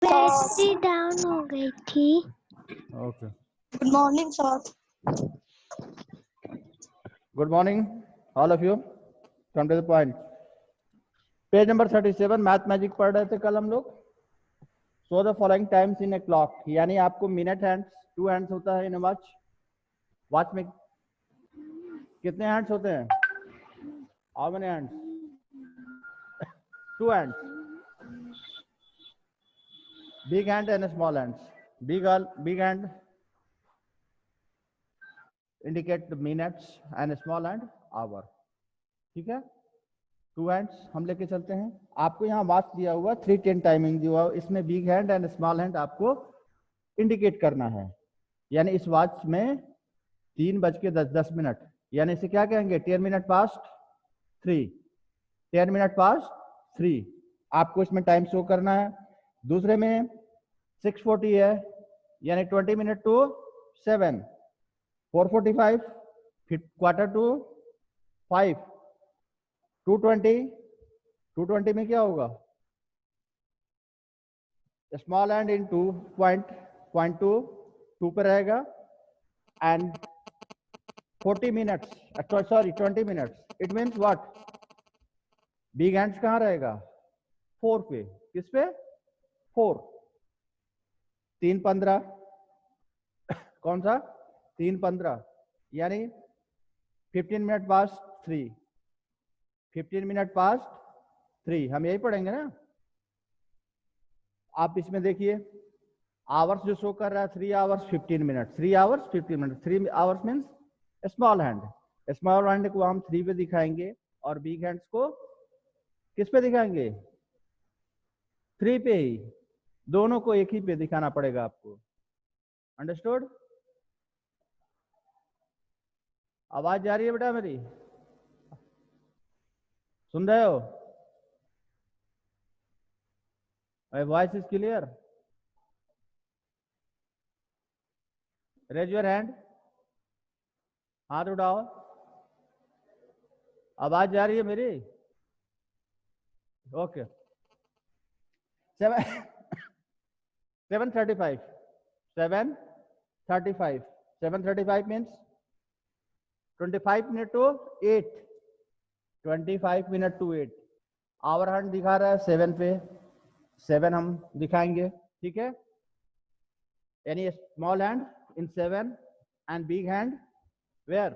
Battery down हो गई थी। Okay, good morning sir. Good morning all of you. Come to the point. Page number 37 math magic पढ़ रहे थे कल हम लोग। So the following times in a clock, यानी आपको मिनट हैंड्स, 2 हैंड्स होता है इन ए वॉच। वॉच में कितने हैंड्स होते हैं? How many hands? 2 hands, big hand and small hands. Big hand indicate the minutes and small hand hour। ठीक है, 2 हैंड्स हम लेके चलते हैं। आपको यहाँ वॉच दिया हुआ 3:10 टाइमिंग दिया हुआ, इसमें big hand and small hand आपको इंडिकेट करना है। यानी इस वॉच में 3:10 यानी इसे क्या कहेंगे? 10 मिनट पास्ट 3, 10 मिनट पास्ट 3 आपको इसमें टाइम शो करना है। दूसरे में 6:40 है, यानी 20 मिनट टू 7, 4:45, फिर 4:45, 2:20 में क्या होगा? स्मॉल हैंड इन 2.2 पे रहेगा and 40 minutes, sorry 20 minutes. It means what? Big hands कहाँ रहेगा? 4 पे। किस पे? 4। 3:15 कौन सा? 3:15 यानी 15 मिनट पास्ट 3, 15 मिनट पास्ट 3 हम यही पढ़ेंगे ना। आप इसमें देखिए आवर्स जो शो कर रहा है 3 hours 15 minute, 3 hours 15 minute. 3 hours means small hand. Small hand को हम 3 पे दिखाएंगे और बिग हैंड्स को किस पे दिखाएंगे? 3 पे ही। दोनों को एक ही पे दिखाना पड़ेगा आपको। अंडरस्टूड? आवाज जा रही है बेटा मेरी? सुन रहे हो? My voice is clear? Raise your hand, हाथ उठाओ। आवाज जा रही है मेरी? Okay. 7:35 7:35 means 25 minute to 8, 25 minute to 8। Hour hand दिखा रहा है 7 पे, 7 हम दिखाएंगे। ठीक है, यानी small hand in 7 and big hand where?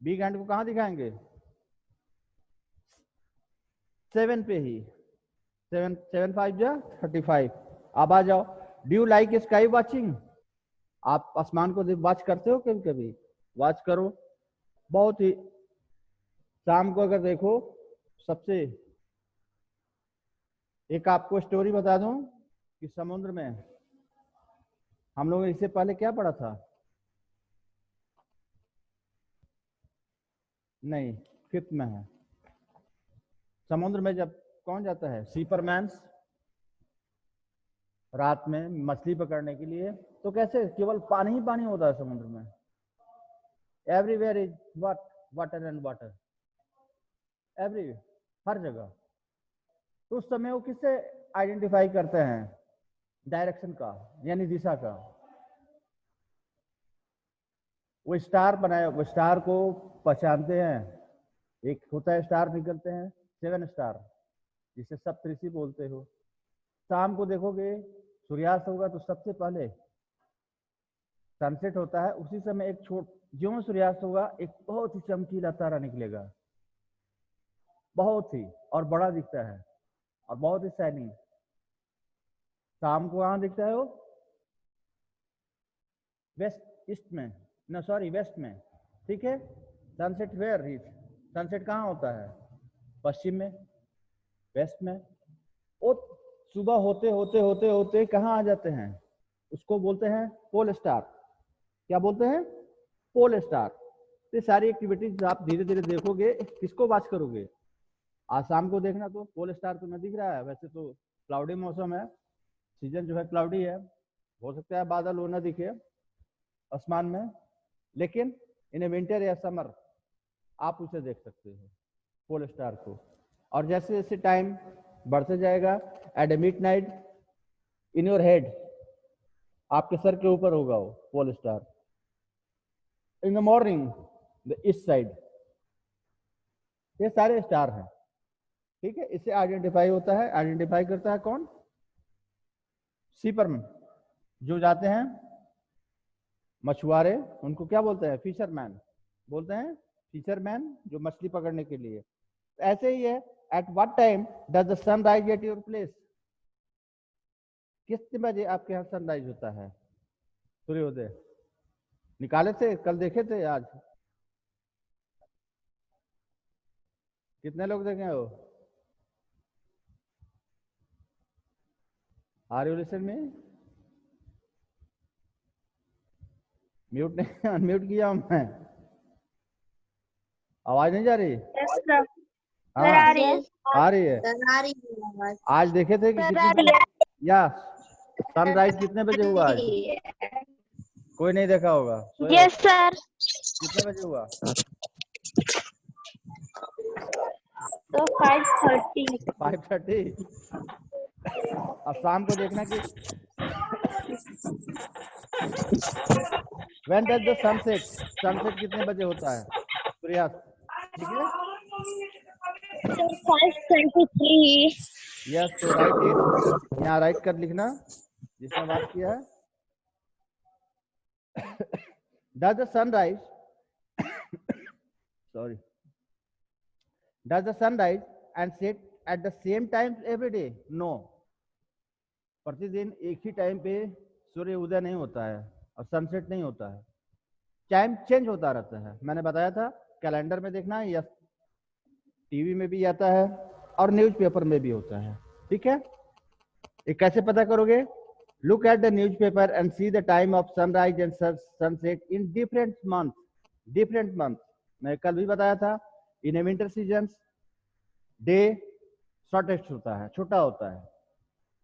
Big hand को कहां दिखाएंगे? 7 पे ही। 7 5 जा 35। अब आ जाओ, do you like sky watching? आप आसमान को वॉच करते हो? कभी कभी वॉच करो। बहुत ही शाम को अगर देखो, सबसे एक आपको स्टोरी बता दूं कि समुद्र में हम लोग इससे पहले क्या पढ़ा था? नहीं, 5th में है। समुद्र में जब कौन जाता है? सीपरमैन रात में मछली पकड़ने के लिए, तो कैसे केवल पानी ही पानी होता है समुद्र में। Everywhere is what? Water and water, everywhere, हर जगह। तो उस समय वो किससे आइडेंटिफाई करते हैं? डायरेक्शन का, यानी दिशा का। वो स्टार बनाए, वो स्टार को पहचानते हैं। एक होता है स्टार निकलते हैं 7 स्टार, जिसे सप्तऋषि बोलते हो। शाम को देखोगे सूर्यास्त होगा तो सबसे पहले सनसेट होता है, उसी समय एक ज्यों सूर्यास्त होगा एक बहुत ही चमकीला तारा निकलेगा, बहुत ही, और बड़ा दिखता है और बहुत ही शाइनिंग। शाम को कहाँ दिखता है वो? वेस्ट ईस्ट में, ना सॉरी वेस्ट में। ठीक है, सनसेट वेयर रीच? सनसेट कहाँ होता है? पश्चिम में, वेस्ट में। वो सुबह होते होते होते होते कहाँ आ जाते हैं? उसको बोलते हैं पोल स्टार। क्या बोलते हैं? Pole star. ये सारी एक्टिविटीज आप धीरे धीरे देखोगे। किसको वॉच करोगे? आज शाम को देखना। तो पोल स्टार तुम्हें दिख रहा है। वैसे तो क्लाउडी मौसम है, सीजन जो है क्लाउडी है, हो सकता है बादल हो ना दिखे आसमान में, लेकिन इन विंटर या समर आप उसे देख सकते हो, पोल स्टार को। और जैसे जैसे टाइम बढ़ते जाएगा। At midnight in your head, आपके सर के ऊपर होगा वो pole star. In the morning the east side. ये सारे स्टार हैं, ठीक है। इससे आइडेंटिफाई होता है, आइडेंटिफाई करता है कौन? सीपरमैन, जो जाते हैं मछुआरे, उनको क्या बोलते हैं? फिशरमैन बोलते हैं, फिशरमैन जो मछली पकड़ने के लिए। ऐसे ही है, at what time does the sun rise at your place? कितने बजे आपके यहाँ सनराइज होता है, सूर्योदय? निकाले थे, कल देखे थे, आज कितने लोग देखे हो? आर यू लिसन में? म्यूट नहीं, अनम्यूट किया हूं मैं। आवाज नहीं जा रही? हाँ, आ रही है। आज देखे थे कि कितने, या सनराइज कितने बजे हुआ आज? कोई नहीं देखा होगा। Yes sir. कितने बजे हुआ? तो 5:30। 5:30। अब शाम को देखना कि when does the sunset, sunset कितने बजे होता है? सूर्यास्त, ठीक है। 5:23। यस, तो राइट इट, यहाँ राइट कर लिखना जिसने बात किया है। Does the sunrise sorry does the sunrise and set at the same time every day? No, प्रतिदिन एक ही टाइम पे सूर्य उदय नहीं होता है और सनसेट नहीं होता है, टाइम चेंज होता रहता है। मैंने बताया था, कैलेंडर में देखना है या टीवी में भी आता है और न्यूज़पेपर में भी होता है, ठीक है। ये कैसे पता करोगे? Look at the newspaper and see the time of sunrise and sunset in different month. Different month मैं कल भी बताया था। In winter season day shortest होता है, छोटा होता है,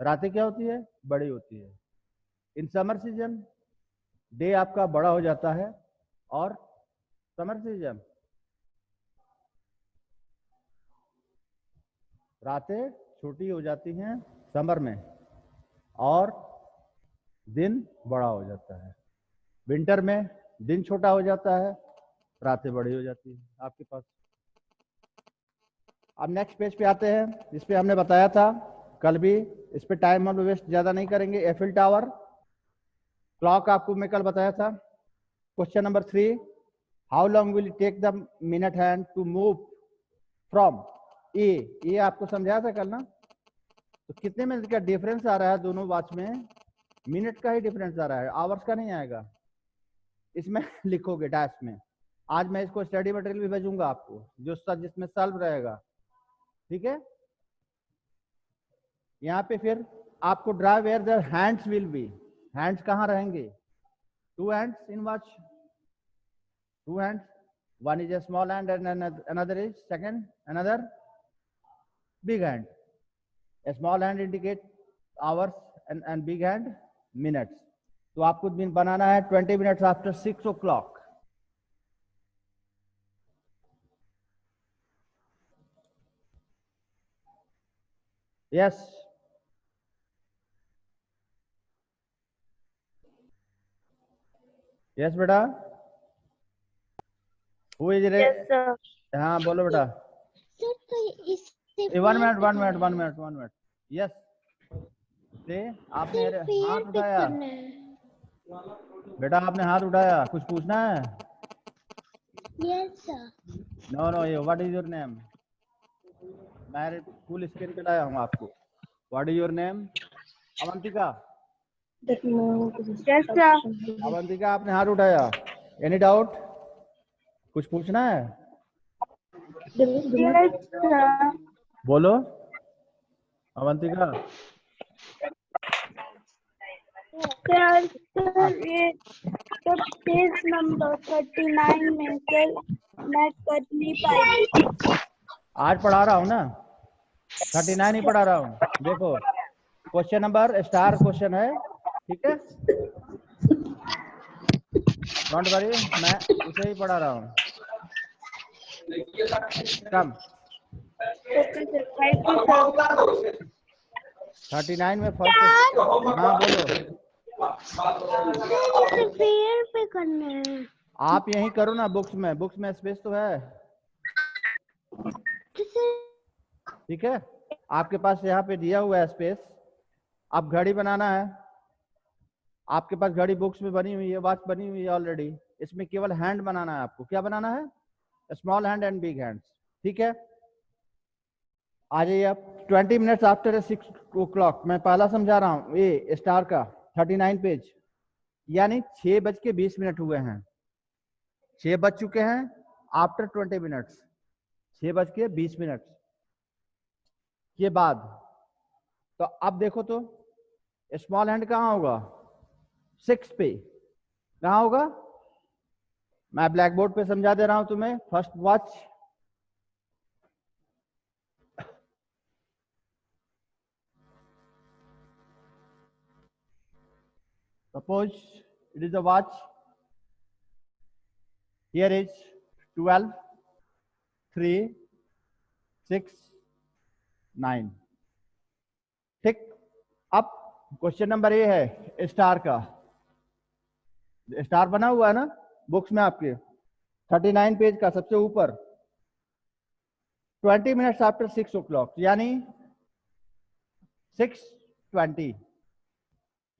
रातें क्या होती है? बड़ी होती है। इन समर सीजन डे आपका बड़ा हो जाता है और समर सीजन रातें छोटी हो जाती हैं समर में और दिन बड़ा हो जाता है। विंटर में दिन छोटा हो जाता है, रातें बड़ी हो जाती है आपके पास। अब नेक्स्ट पेज पे आते हैं, जिस पे हमने बताया था कल भी, इस पे टाइम हम वेस्ट ज्यादा नहीं करेंगे। एफिल टावर क्लॉक आपको मैं कल बताया था। Question number 3, how long will take the minute hand to move from A? ये आपको समझाया था कल ना। तो कितने मिनट का डिफरेंस आ रहा है दोनों वॉच में? मिनट का ही डिफरेंस आ रहा है, आवर्स का नहीं आएगा। इसमें लिखोगे डैश में। आज मैं इसको स्टडी मटेरियल भी भेजूंगा आपको, जो जिसमें सॉल्व रहेगा, ठीक है। यहाँ पे फिर आपको draw where the hands will be. Hands कहाँ रहेंगे? 2 hands in watch, 2 hands, one is a small hand and another is second, another big hand. A small hand indicate hours and big hand minutes. तो आपको बनाना है 20 minutes after 6 o'clock. Yes. Yes बेटा। Who is it? Yes sir. हाँ बोलो बेटा। Sir तो इससे 1 minute. Yes. से आपने हाथ उठाया बेटा, आपने हाथ उठाया, कुछ पूछना है? Yes sir. नो ये व्हाट इज योर नेम? मैं फुल स्क्रीन पे लाया हूँ आपको। What is your name? Avantika. Yes sir. Avantika आपने हाथ उठाया, एनी डाउट? कुछ पूछना है? Yes sir. बोलो अवंतिका। सर ये तो पेज नंबर 39 में सर मैं कर नहीं पाई। आज पढ़ा रहा हूँ ना, 39 ही पढ़ा रहा हूँ। देखो क्वेश्चन नंबर स्टार क्वेश्चन है, ठीक है। डोंट वरी, मैं उसे ही पढ़ा रहा हूँ। Come okay sir, thank you sir. 39 में फर्स्ट। हाँ बोलो। सर पेड़ पे करना है। आप यहीं करो ना, बुक्स में स्पेस तो है। ठीक है, आपके पास यहाँ पे दिया हुआ है स्पेस। अब घड़ी बनाना है, आपके पास घड़ी बुक्स में बनी हुई है, वॉच बनी हुई है ऑलरेडी। इसमें केवल हैंड बनाना है आपको। क्या बनाना है? Small hand and big hands. ठीक है, आ जाइए आप। 20 मिनट्स आफ्टर 6 o'clock। मैं पहला समझा रहा हूँ, ये स्टार का 39 पेज, यानी 6:20 हुए हैं। 6 बज चुके हैं आफ्टर 20 मिनट्स, 6:20 के बाद। तो अब देखो तो स्मॉल हैंड कहाँ होगा? 6 पे। कहाँ होगा? मैं ब्लैक बोर्ड पे समझा दे रहा हूं तुम्हें। First watch, suppose it is a watch, here is 12, 3, 6, 9। ठीक। अब क्वेश्चन नंबर ये है स्टार का। स्टार बना हुआ है ना बुक्स में आपके, 39 पेज का सबसे ऊपर। 20 मिनट्स आफ्टर 6 o'clock, यानी 6:20,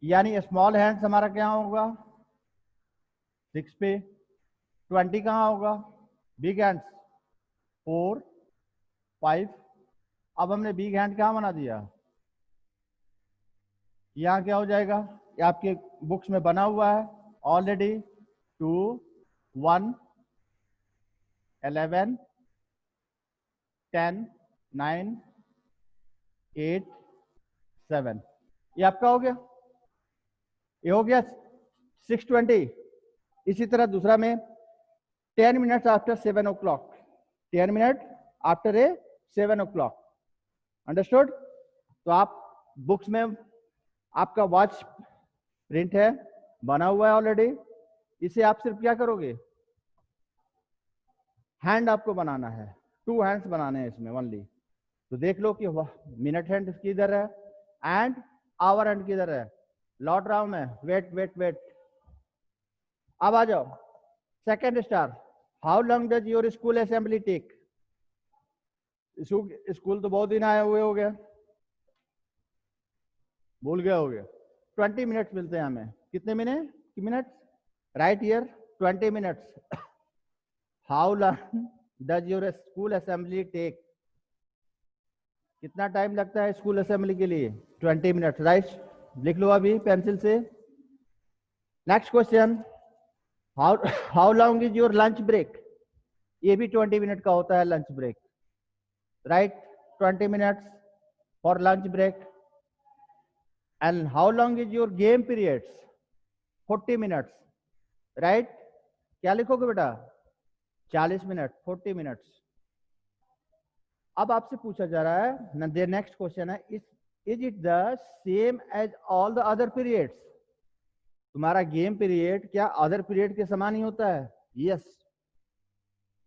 यानी स्मॉल हैंड्स हमारा क्या होगा? 6 पे। 20 कहाँ होगा? Big hands 4, 5। अब हमने बिग हैंड कहाँ बना दिया? यहाँ क्या हो जाएगा? ये आपके बुक्स में बना हुआ है ऑलरेडी। 2, 1, 11, 10, 9, 8, 7। ये आपका हो गया, ये हो गया 6:20। इसी तरह दूसरा में 10 minutes after 7 o'clock, 10 minute after 7 o'clock। Understood? तो आप बुक्स में आपका वॉच प्रिंट है, बना हुआ है ऑलरेडी। इसे आप सिर्फ क्या करोगे? हैंड आपको बनाना है, 2 हैंड्स बनाने हैं इसमें ओनली। तो देख लो कि मिनट हैंड किधर है एंड आवर हैंड किधर है। लौट रहा हूं मैं, वेट वेट वेट। अब आ जाओ second star. How long does your school assembly take? School तो बहुत दिन आए हुए हो गया, भूल गया हो गया। 20 मिनट्स मिलते हैं हमें। कितने minutes? Right here 20 minutes. How long does your school assembly take? कितना टाइम लगता है स्कूल असेंबली के लिए? 20 मिनट्स। राइट, लिख लो अभी पेंसिल से। Next question, how long is your lunch break? ये भी 20 मिनट का होता है lunch break. Right, 20 minutes for lunch break. And how long is your game periods? 40 minutes. Right, क्या लिखोगे बेटा? 40 मिनट, 40 मिनट्स। अब आपसे पूछा जा रहा है, नेक्स्ट क्वेश्चन है, is it the same as all the other periods? तुम्हारा गेम पीरियड क्या अदर पीरियड के समान ही होता है? यस।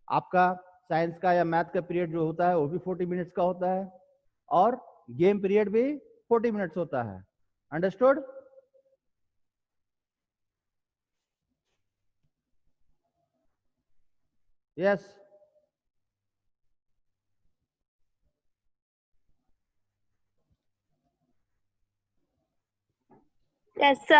आपका साइंस का या मैथ का पीरियड जो होता है वो भी 40 मिनट्स का होता है, और गेम पीरियड भी 40 मिनट्स होता है। अंडरस्टूड? यस। कैसा?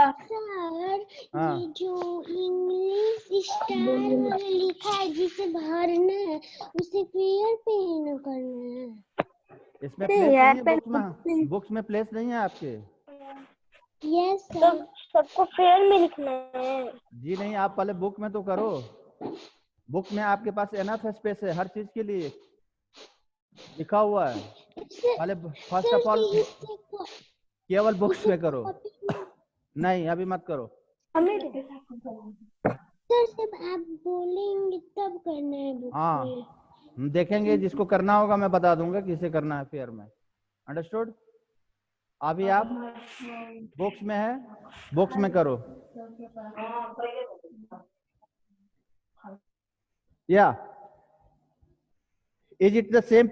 हाँ, ये जो इंग्लिश स्टार वाला लिखा है जिसे भरना है उसे पेयर पे न करना है। इसमें प्लेस नहीं है बुक्स में प्लेस नहीं है आपके। यस तो सबको फेयर में लिखना है। जी नहीं, आप पहले बुक में तो करो। बुक में आपके पास एनफ स्पेस है हर चीज के लिए, लिखा हुआ है। पहले फर्स्ट ऑफ ऑल केवल बुक्स में करो। नहीं, अभी मत करो। सर जब आप बोलेंगे तब करना है बुक हाँ, में। हम देखेंगे, जिसको करना होगा मैं बता दूंगा किसे करना है फेयर में। अंडरस्टूड? अभी आप बुक्स में है, बुक्स में करो। या is it the same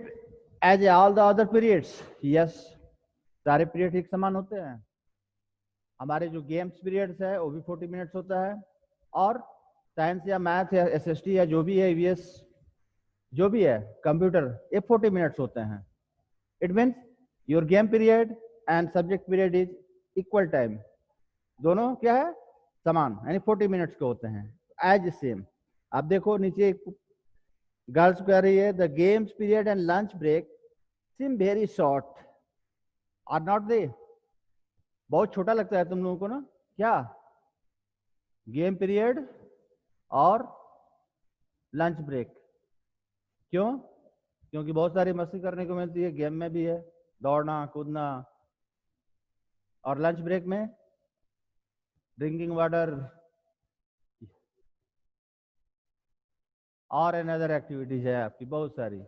as all the other periods, yes, सारे पीरियड एक समान होते हैं। हमारे जो गेम्स पीरियड्स है वो भी 40 मिनट्स होता है, और साइंस या मैथ या एसएसटी या जो भी है, ईवीएस जो भी है, कंप्यूटर, ये 40 मिनट्स होते हैं। It means your game period and subject period is equal time, दोनों क्या है, समान, यानी 40 मिनट्स के होते हैं, एज सेम। आप देखो नीचे गर्ल्स कह रही है the games period and lunch break seem very short are not they. बहुत छोटा लगता है तुम लोगों को ना, क्या गेम पीरियड और लंच ब्रेक? क्यों? क्योंकि बहुत सारी मस्ती करने को मिलती है, गेम में भी है, दौड़ना कूदना, और लंच ब्रेक में ड्रिंकिंग वाटर और अनदर एक्टिविटीज है आपकी बहुत सारी,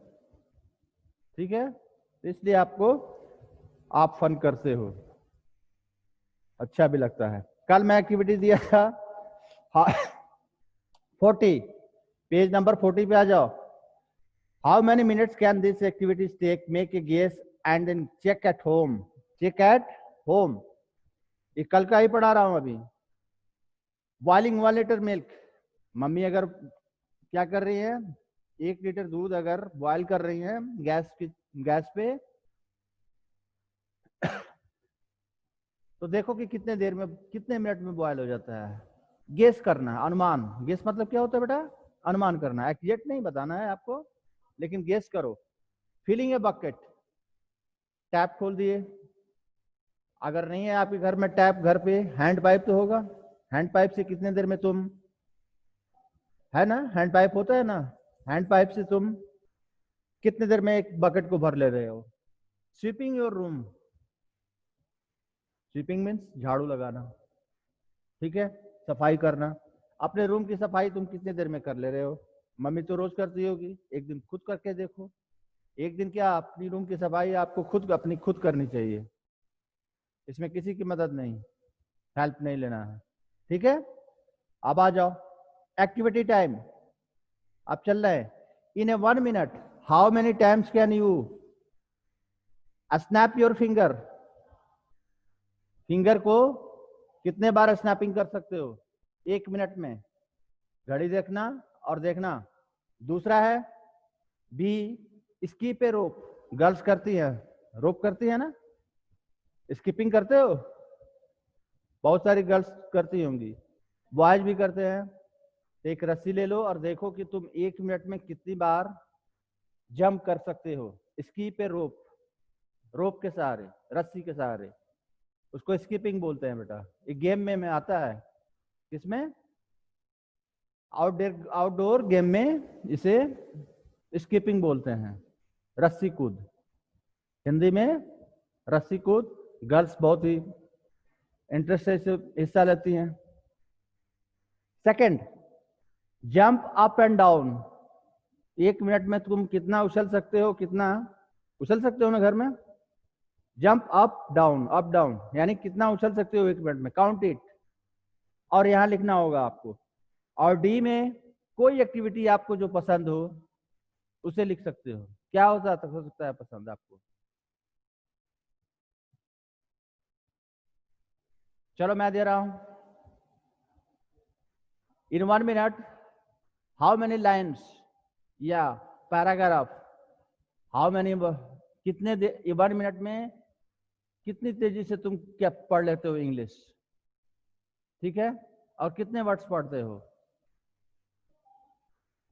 ठीक है, इसलिए आपको आप फन करते हो, अच्छा भी लगता है। कल मैं एक्टिविटी दिया था 40, पेज नंबर 40 पे आ जाओ। How many minutes can this activities take, make a guess and then check at home. Check at home, ये कल का ही पढ़ा रहा हूं अभी। बॉइलिंग 1 लीटर मिल्क, मम्मी अगर क्या कर रही है, 1 लीटर दूध अगर बॉयल कर रही है गैस पे, तो देखो कि कितने देर में, कितने मिनट में बॉयल हो जाता है। गेस करना, अनुमान, गेस मतलब क्या होता है बेटा, अनुमान करना, एग्जैक्ट नहीं बताना है आपको, लेकिन गेस करो। फिलिंग ए बकेट, टैप खोल दिए, अगर नहीं है आपके घर में टैप, घर पे हैंड पाइप तो होगा, हैंड पाइप से कितने देर में तुम, है ना, हैंड पाइप होता है ना, हैंड पाइप से तुम कितने देर में एक बकेट को भर ले रहे हो। Sweeping your room, sweeping means झाड़ू लगाना, ठीक है, सफाई करना। अपने रूम की सफाई तुम कितने देर में कर ले रहे हो? मम्मी तो रोज करती होगी, एक दिन खुद करके देखो। एक दिन क्या, अपनी रूम की सफाई आपको खुद अपनी खुद करनी चाहिए, इसमें किसी की मदद नहीं, हेल्प नहीं लेना है, ठीक है। अब आ जाओ एक्टिविटी टाइम, अब चल रहे हैं। इन ए 1 minute how many times can you snap your finger, finger को कितने बार स्नैपिंग कर सकते हो 1 मिनट में? घड़ी देखना और देखना। दूसरा है B skip a rope, girls करती है, रोप करती है ना, स्कीपिंग करते हो, बहुत सारी गर्ल्स करती होंगी, बॉयज भी करते हैं। एक रस्सी ले लो और देखो कि तुम 1 मिनट में कितनी बार जंप कर सकते हो। स्कीप ए रोप, रोप के सहारे, रस्सी के सहारे, उसको स्कीपिंग बोलते हैं बेटा। ये गेम में आता है, किसमें, आउटडोर गेम में इसे स्कीपिंग बोलते हैं, रस्सी कूद, हिंदी में रस्सी कूद। गर्ल्स बहुत ही इंटरेस्ट से हिस्सा लेती हैं। Second, jump up and down, 1 minute में तुम कितना उछल सकते हो, कितना उछल सकते हो ना घर में, जंप अप डाउन यानी कितना उछल सकते हो 1 मिनट में, काउंट इट, और यहां लिखना होगा आपको। और डी में कोई एक्टिविटी आपको जो पसंद हो उसे लिख सकते हो। क्या हो सकता है पसंद आपको? चलो मैं दे रहा हूं। इन 1 मिनट हाउ मेनी लाइन्स या पैराग्राफ, हाउ मेनी, कितने 1 मिनट में कितनी तेजी से तुम क्या पढ़ लेते हो इंग्लिश, ठीक है, और कितने वर्ड्स पढ़ते हो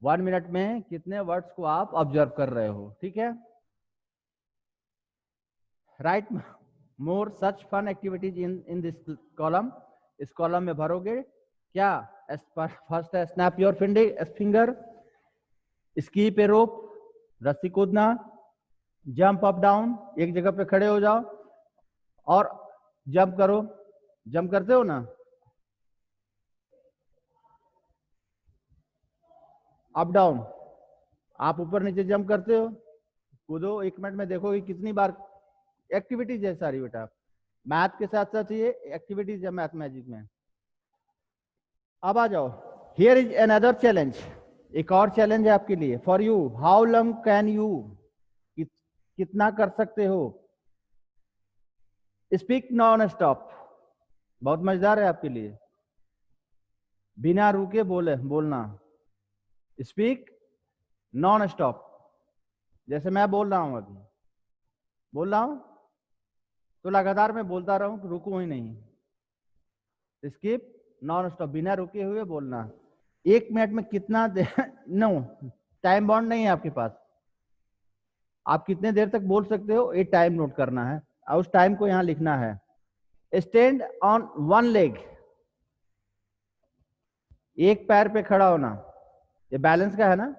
1 मिनट में, कितने वर्ड्स को आप ऑब्जर्व कर रहे हो, ठीक है। Right more such fun activities in this column, इस कॉलम में भरोगे क्या? फर्स्ट है snap your finger, skip a rope, रस्सी कूदना, जंप अप डाउन, एक जगह पे खड़े हो जाओ और जंप करो, जंप करते हो ना, अप डाउन, आप ऊपर नीचे जंप करते हो, कूदो 1 मिनट में, देखो कि कितनी बार। एक्टिविटीज है सारी बेटा, मैथ के साथ साथ ये एक्टिविटीज है मैथ मैजिक में। अब आ जाओ, हियर इज अनदर चैलेंज, एक और चैलेंज है आपके लिए। For you, how long can you, कितना कर सकते हो? स्पीक नॉन स्टॉप, बहुत मजेदार है आपके लिए, बिना रुके बोलना। स्पीक नॉन स्टॉप, जैसे मैं बोल रहा हूं, अभी बोल रहा हूं तो लगातार मैं बोलता रहूं, रुकूं ही नहीं। स्किप नॉन स्टॉप, बिना रुके हुए बोलना। 1 मिनट में कितना नो, टाइम बाउंड नहीं है आपके पास, आप कितने देर तक बोल सकते हो ये टाइम नोट करना है और उस टाइम को यहां लिखना है। स्टैंड ऑन वन लेग, एक पैर पे खड़ा होना, ये बैलेंस का है ना,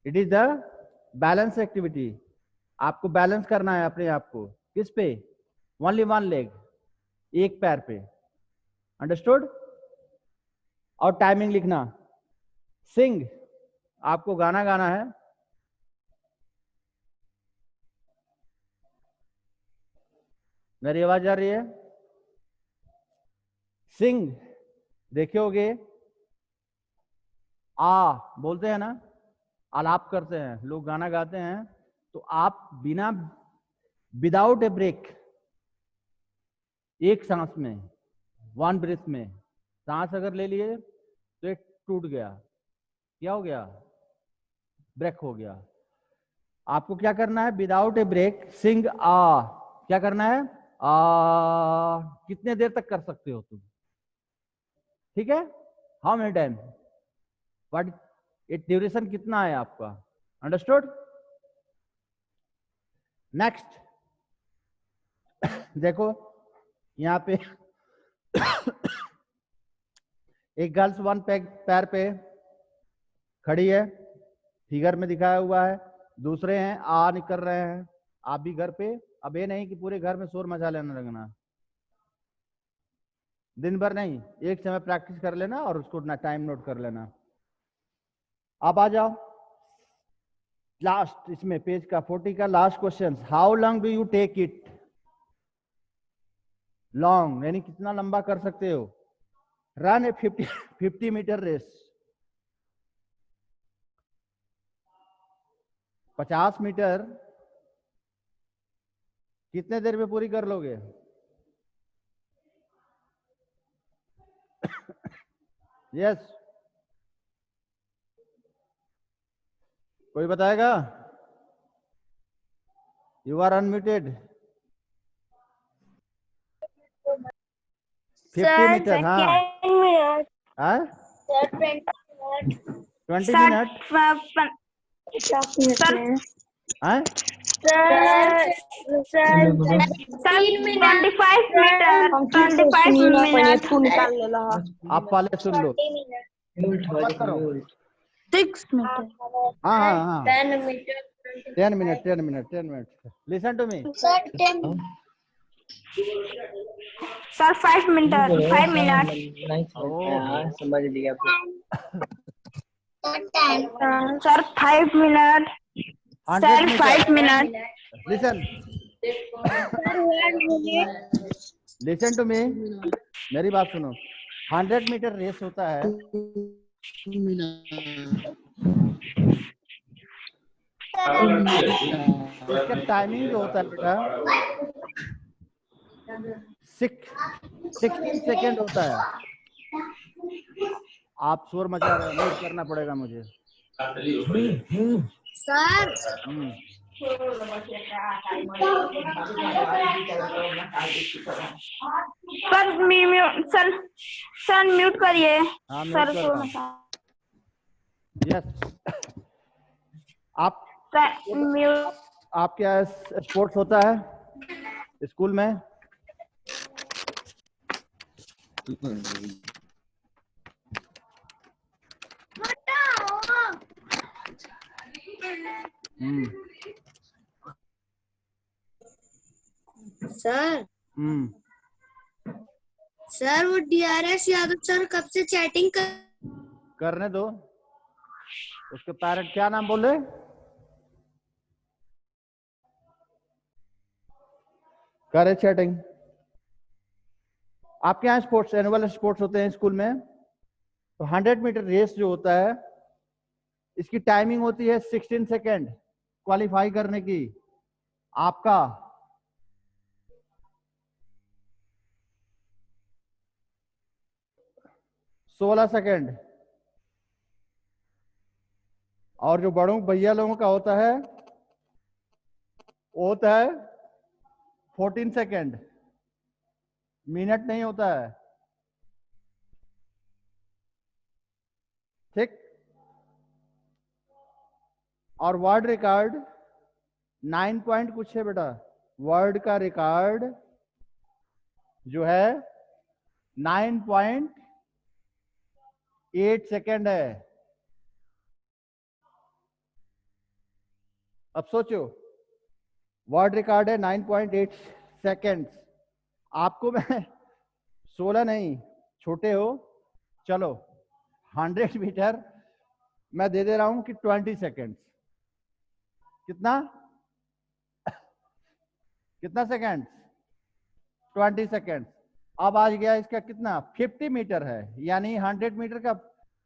it is the balance activity. आपको बैलेंस करना है अपने आप को, किस पे? ओनली वन लेग, एक पैर पे, अंडरस्टूड? और टाइमिंग लिखना। सिंग, आपको गाना गाना है। मेरी आवाज आ रही है? सिंग, देखे होगे आ बोलते हैं ना, आलाप करते हैं लोग, गाना गाते हैं, तो आप बिना, विदाउट ए ब्रेक, एक सांस में, वन ब्रेथ में सांस अगर ले लिए तो एक टूट गया, क्या हो गया? ब्रेक हो गया। आपको क्या करना है? विदाउट ए ब्रेक सिंग आ, क्या करना है? आ, कितने देर तक कर सकते हो तुम? ठीक है, how many time, what it duration कितना है आपका? अंडरस्टूड? नेक्स्ट देखो यहाँ पे एक गर्ल्स वन पैर पे खड़ी है, फिगर में दिखाया हुआ है, दूसरे हैं आ निकल रहे हैं। आप भी घर पे, अब ये नहीं कि पूरे घर में शोर मचा लेना लगना, दिन भर नहीं, एक समय प्रैक्टिस कर लेना और उसको टाइम नोट कर लेना। आप आ जाओ लास्ट, इसमें पेज का 40 का last question, how long do you take it? Long यानी कितना लंबा कर सकते हो? Run a 50 metre race, 50 metre कितने देर में पूरी कर लोगे? यस, कोई बताएगा? You are unmuted. 50 मीटर, हाँ 20 मिनट, हाँ 25 मिनट। आप पहले सुन लो, 6 मिनट। हाँ हाँ हाँ 10 minute. Listen to me sir 5 minute. समझ लिया sir 5 minute. Sir 5 minute. Listen to me, मेरी बात सुनो। 100 मीटर रेस होता है, इसका टाइमिंग जो होता है बेटा 16 सेकेंड होता है। आप शोर मचा रहे हो, नोट करना पड़ेगा मुझे। सर सर म्यूट करिए। हाँ सर म्यूट कर रहा हूँ। यस, आप म्यूट। आप क्या स्पोर्ट्स होता है स्कूल में? सर सर वो DRS यादव सर कब से चैटिंग करने दो, उसके पेरेंट क्या नाम बोले? करे चैटिंग। आपके यहाँ स्पोर्ट्स, एनुअल स्पोर्ट्स होते हैं स्कूल में, तो 100 मीटर रेस जो होता है इसकी टाइमिंग होती है 16 सेकेंड। क्वालिफाई करने की आपका 16 सेकेंड, और जो बड़ों भैया लोगों का होता है वो होता है 14 सेकेंड, मिनट नहीं होता है। ठीक। और वर्ल्ड रिकॉर्ड 9 पॉइंट कुछ है बेटा, वर्ल्ड का रिकॉर्ड जो है 9.8 सेकेंड है। अब सोचो, वर्ल्ड रिकॉर्ड है 9.8 सेकेंड्स। आपको मैं 16 नहीं, छोटे हो, चलो 100 मीटर मैं दे दे रहा हूं कि 20 सेकेंड्स। कितना कितना सेकेंड? 20 सेकेंड। अब आ गया इसका कितना, 50 मीटर है, यानी 100 मीटर का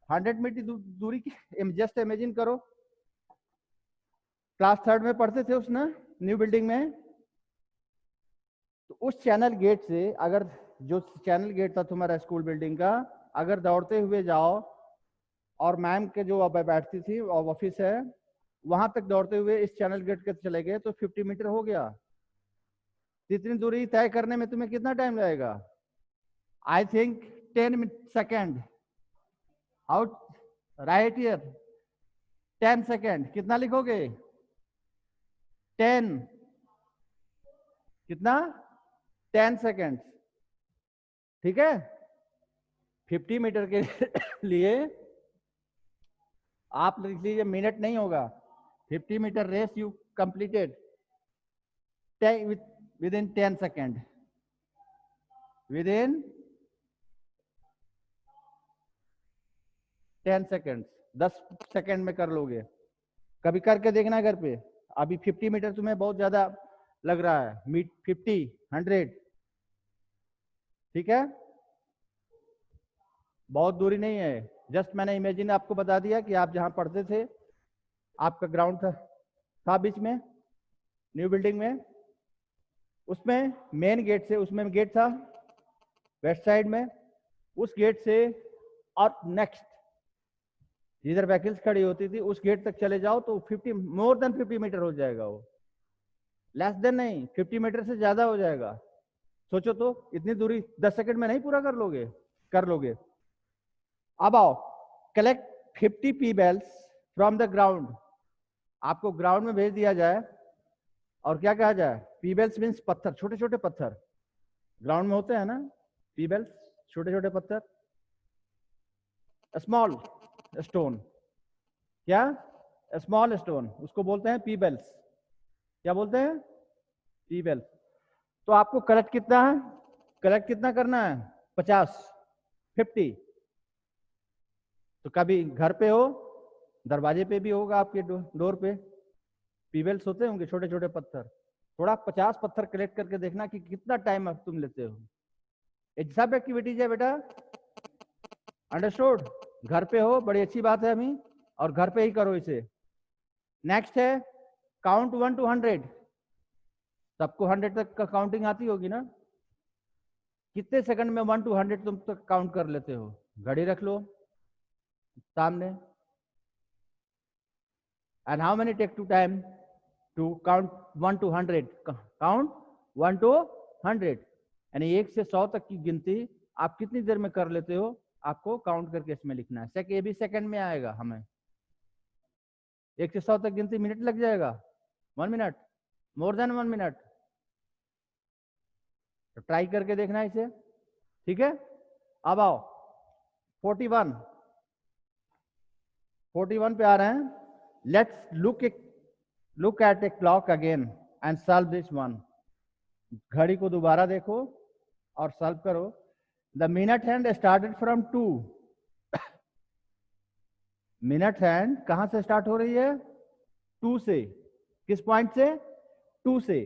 100 मीटर दूरी की जस्ट इमेजिन करो, क्लास 3 में पढ़ते थे उसने न्यू बिल्डिंग में, तो उस चैनल गेट से, अगर जो चैनल गेट था तुम्हारा स्कूल बिल्डिंग का, अगर दौड़ते हुए जाओ और मैम के जो अब बैठती थी और ऑफिस है वहां तक दौड़ते हुए इस चैनल गेट के चले गए तो 50 मीटर हो गया। इतनी दूरी तय करने में तुम्हें कितना टाइम लगेगा? I think 10 second. Out right here 10 second. कितना लिखोगे? 10 कितना 10 सेकेंड। ठीक है, 50 मीटर के लिए आप लिख लीजिए, मिनट नहीं होगा, 50 metre race you completed within 10 second, within 10 second, 10 second में कर लोगे। कभी करके देखना घर पे। अभी 50 मीटर तुम्हें बहुत ज्यादा लग रहा है, 50 100, ठीक है, बहुत दूरी नहीं है। जस्ट मैंने इमेजिन आपको बता दिया कि आप जहां पढ़ते थे, आपका ग्राउंड था बीच में न्यू बिल्डिंग में, उसमें मेन गेट से, उसमें गेट था वेस्ट साइड में, उस गेट से और नेक्स्ट जिधर व्हीकल्स खड़ी होती थी उस गेट तक चले जाओ तो 50 मोर देन 50 मीटर हो जाएगा। वो लेस देन नहीं, 50 मीटर से ज्यादा हो जाएगा। सोचो तो, इतनी दूरी 10 सेकंड में नहीं पूरा कर लोगे? कर लोगे। अब आओ, collect 50 pebbles from the ground. आपको ग्राउंड में भेज दिया जाए और क्या कहा जाए? पी बेल्स मीन्स पत्थर, छोटे छोटे पत्थर ग्राउंड में होते हैं ना, पी बेल्स छोटे छोटे पत्थर, स्मॉल स्टोन, क्या स्मॉल स्टोन, उसको बोलते हैं पी बेल्स। क्या बोलते हैं? Pebbles. तो आपको कलेक्ट कितना है, कलेक्ट कितना करना है? 50 50। तो कभी घर पे हो, दरवाजे पे भी होगा, आपके डोर पे पीबेल्स होते होंगे छोटे छोटे पत्थर। थोड़ा 50 पत्थर कलेक्ट करके देखना कि कितना टाइम अब तुम लेते हो। ये सब एक्टिविटीज है बेटा, अंडरस्टूड? घर पे हो, बड़ी अच्छी बात है अभी, और घर पे ही करो इसे। नेक्स्ट है काउंट 1 to 100। सबको 100 तक का काउंटिंग आती होगी ना? कितने सेकंड में 1 to 100 तुम तक काउंट कर लेते हो? घड़ी रख लो सामने। And how many take to time to count 1 to 100? Count 1 to 100, यानी 1 से 100 तक की गिनती आप कितनी देर में कर लेते हो? आपको काउंट करके इसमें लिखना है। ये भी सेकंड में आएगा। हमें 1 से 100 तक गिनती मिनट लग जाएगा, 1 मिनट, मोर देन 1 मिनट। तो ट्राई करके देखना इसे, ठीक है? अब आओ 41 पे आ रहे हैं। Let's look at a clock again and solve this one. घड़ी को दोबारा देखो और सॉल्व करो। The minute hand started from 2। Minute hand कहां से स्टार्ट हो रही है? 2 से। किस पॉइंट से? 2 से।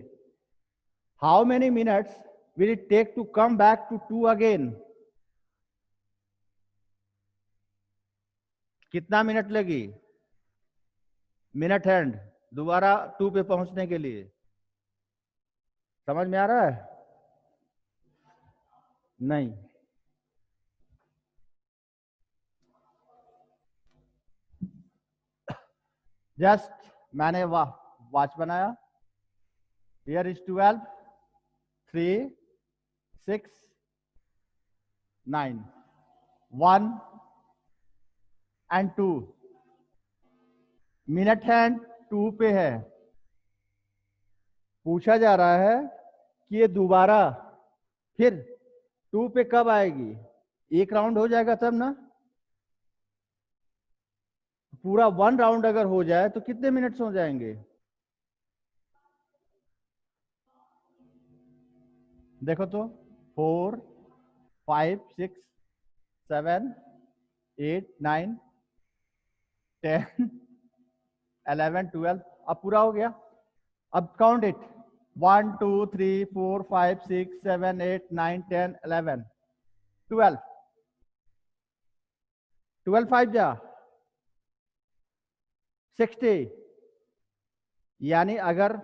How many minutes will it take to come back to 2 again? कितना मिनट लगी? मिनट हैंड दोबारा 2 पे पहुंचने के लिए। समझ में आ रहा है? नहीं। जस्ट मैंने वॉच बनाया। Here is 12, 3, 6, 9, 1 and 2। Minute hand 2 पे है। पूछा जा रहा है कि ये दोबारा फिर 2 पे कब आएगी? एक राउंड हो जाएगा तब ना। पूरा 1 राउंड अगर हो जाए तो कितने मिनट्स हो जाएंगे? देखो तो 4, 5, 6, 7, 8, 9, 10, 11, 12। अब पूरा हो गया। अब काउंट इट। 1, 2, 3, 4, 5, 6, 7, 8, 9, 10, 11, 12। 12 5 जा 60। यानी अगर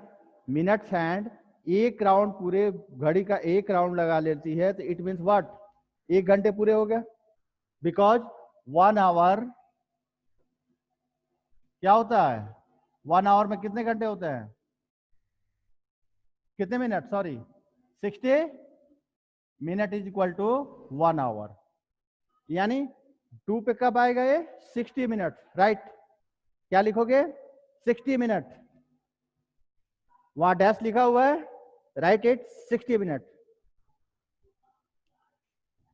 मिनट्स हैंड एक राउंड, पूरे घड़ी का एक राउंड लगा लेती है तो इट मीन्स व्हाट? 1 घंटे पूरे हो गए। बिकॉज 1 आवर क्या होता है? 1 आवर में कितने घंटे होते हैं? कितने मिनट? Sorry, 60 minute is equal to 1 hour. यानी 2 पे कब आएगा ये? 60 मिनट। राइट। क्या लिखोगे? 60 मिनट। वहां डैश लिखा हुआ है, write it 60 minute.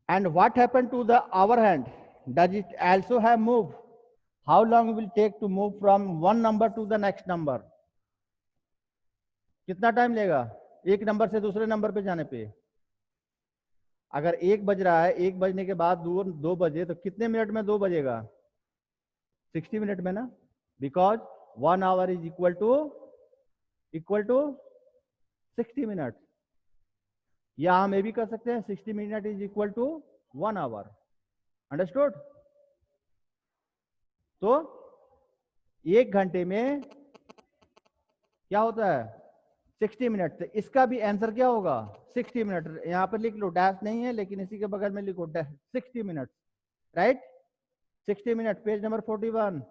And what happen to the hour hand? Does it also have move? How long will take to move from one number to the next number? कितना time लेगा एक number से दूसरे number पे जाने पे? अगर 1 बज रहा है, 1 बजने के बाद 2 बजे, तो कितने मिनट में 2 बजेगा? 60 मिनट में ना। Because 1 hour is equal to 60 minute. या हम ये भी कर सकते हैं 60 minute is equal to 1 hour. Understood? तो 1 घंटे में क्या होता है? 60 मिनट। तो इसका भी आंसर क्या होगा? 60 मिनट। यहां पर लिख लो, डैश नहीं है लेकिन इसी के बगल में लिखो 60 minute. Right. 60 minute. Page number 41।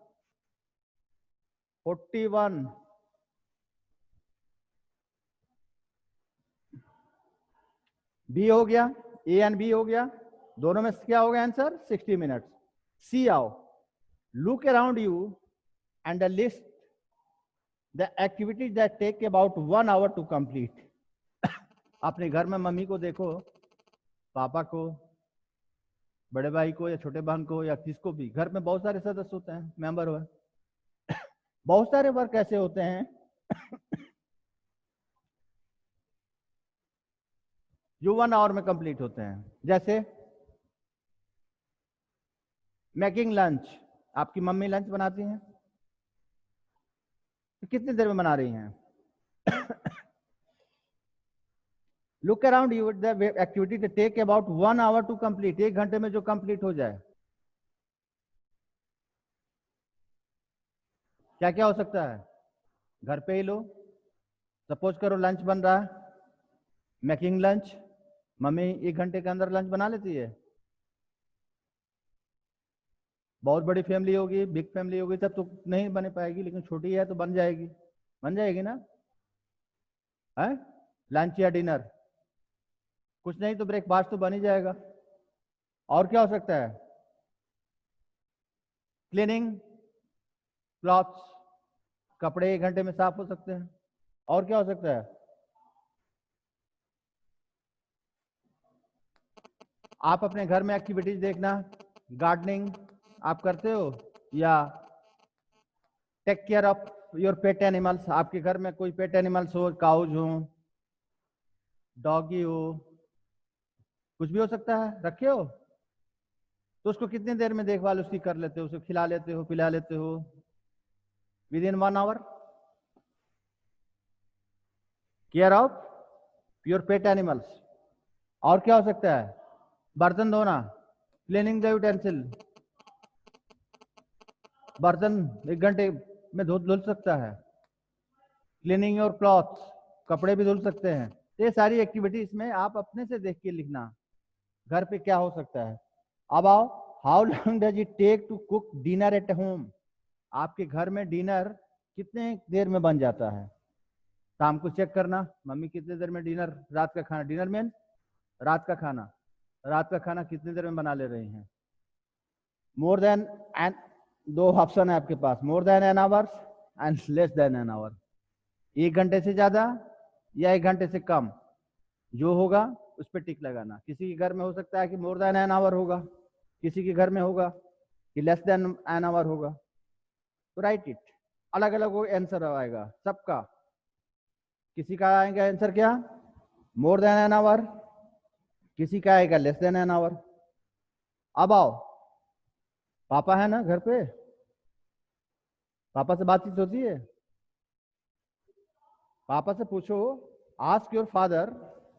B हो गया, ए एंड बी हो गया। दोनों में क्या होगा आंसर? 60 मिनट। सी आओ। Look around you and list the activities that take about 1 hour to complete. अपने घर में मम्मी को देखो, पापा को, बड़े भाई को या छोटे बहन को या किसको भी, घर में बहुत सारे सदस्य होते हैं, मेंबर हो। बहुत सारे वर्क ऐसे होते हैं जो 1 आवर में कंप्लीट होते हैं। जैसे मेकिंग लंच। आपकी मम्मी लंच बनाती हैं तो कितनी देर में बना रही हैं? Look around you the activity to take about 1 hour to complete. 1 घंटे में जो कंप्लीट हो जाए। क्या क्या हो सकता है? घर पे ही लो, सपोज करो लंच बन रहा है, मेकिंग लंच। मम्मी 1 घंटे के अंदर लंच बना लेती है। बहुत बड़ी फैमिली होगी, बिग फैमिली होगी, तब तो नहीं बन पाएगी, लेकिन छोटी है तो बन जाएगी। बन जाएगी ना? है लंच या डिनर, कुछ नहीं तो ब्रेकफास्ट तो बन ही जाएगा। और क्या हो सकता है? क्लीनिंग क्लॉथ्स, कपड़े 1 घंटे में साफ हो सकते हैं। और क्या हो सकता है? आप अपने घर में एक्टिविटीज देखना, गार्डनिंग आप करते हो, या take care of your pet animals. आपके घर में कोई पेट एनिमल्स हो, काउज हो, डॉगी हो, कुछ भी हो सकता है, रखे हो तो उसको कितनी देर में देखभाल उसकी कर लेते हो? उसको खिला लेते हो, पिला लेते हो within 1 hour. Care of your pet animals. और क्या हो सकता है? बर्तन धोना, क्लीनिंग द यूटेंसिल। बर्तन 1 घंटे में धुल सकता है। क्लीनिंग योर क्लॉथ्स, कपड़े भी धुल सकते हैं। ये सारी एक्टिविटी इसमें आप अपने से देख के लिखना घर पे क्या हो सकता है। अब आओ, how long does it take to cook dinner at home. आपके घर में डिनर कितने देर में बन जाता है। शाम को चेक करना मम्मी कितने देर में डिनर, रात का खाना, डिनर मीन रात का खाना, रात का खाना कितनी देर में बना ले रही हैं। मोर देन एन, दो ऑप्शन है आपके पास, more than an hours and less than an hour. 1 घंटे से ज्यादा या 1 घंटे से कम, जो होगा उस पर टिक लगाना। किसी के घर में हो सकता है कि मोर देन एन आवर होगा, किसी के घर में होगा कि लेस देन एन आवर होगा, तो राइट इट। अलग अलग वो आंसर आएगा सबका। किसी का आएगा आंसर क्या, मोर देन एन आवर, किसी का आएगा लेस देन एन आवर। अब आओ, पापा है ना घर पे, पापा से बातचीत होती है, पापा से पूछो, आस्क योर फादर,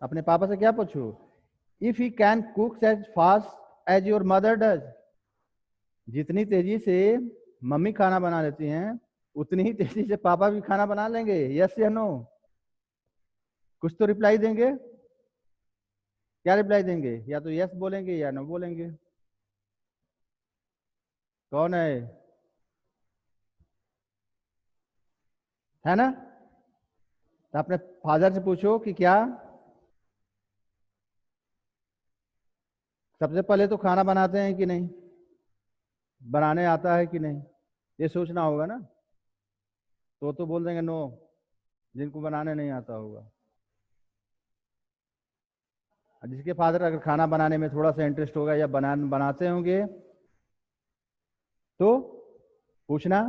अपने पापा से क्या पूछो, if he can cook as fast as your mother does. जितनी तेजी से मम्मी खाना बना लेती हैं उतनी ही तेजी से पापा भी खाना बना लेंगे, यस या नो। कुछ तो रिप्लाई देंगे, क्या रिप्लाई देंगे, या तो यस बोलेंगे या नो बोलेंगे। कौन है ना। तो अपने फादर से पूछो कि क्या सबसे पहले तो खाना बनाते हैं कि नहीं, बनाने आता है कि नहीं, ये सोचना होगा ना। तो बोल देंगे नो, जिनको बनाने नहीं आता होगा। जिसके फादर अगर खाना बनाने में थोड़ा सा इंटरेस्ट होगा या बनाते होंगे तो पूछना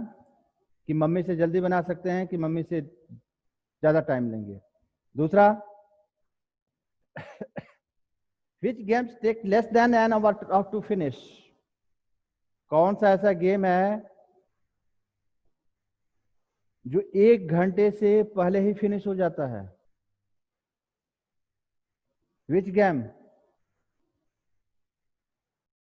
कि मम्मी से जल्दी बना सकते हैं कि मम्मी से ज्यादा टाइम लेंगे। दूसरा, which games take less than an hour to finish. कौन सा ऐसा गेम है जो 1 घंटे से पहले ही फिनिश हो जाता है। Which game